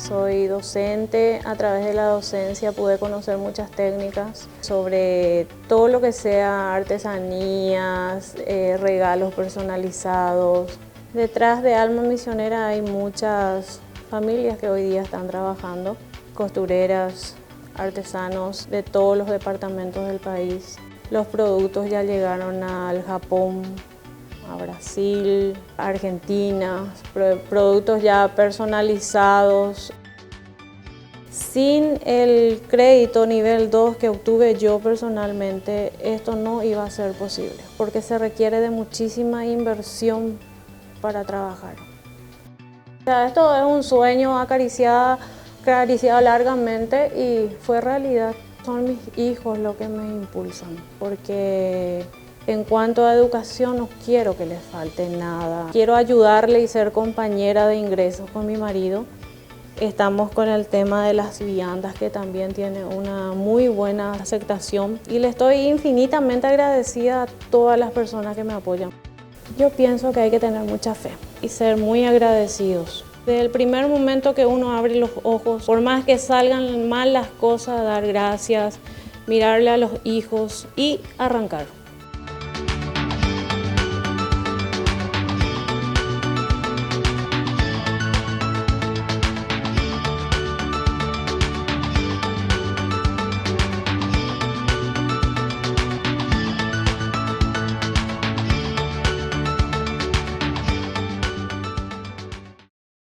Soy docente, a través de la docencia pude conocer muchas técnicas sobre todo lo que sea artesanías, regalos personalizados. Detrás de Alma Misionera hay muchas familias que hoy día están trabajando, costureras, artesanos de todos los departamentos del país. Los productos ya llegaron al Japón, a Brasil, a Argentina, productos ya personalizados. Sin el crédito nivel 2 que obtuve yo personalmente, esto no iba a ser posible, porque se requiere de muchísima inversión para trabajar. O sea, esto es un sueño acariciado largamente y fue realidad. Son mis hijos los que me impulsan, porque en cuanto a educación no quiero que les falte nada. Quiero ayudarle y ser compañera de ingresos con mi marido. Estamos con el tema de las viandas, que también tiene una muy buena aceptación, y le estoy infinitamente agradecida a todas las personas que me apoyan. Yo pienso que hay que tener mucha fe y ser muy agradecidos. Desde el primer momento que uno abre los ojos, por más que salgan mal las cosas, dar gracias, mirarle a los hijos y arrancar.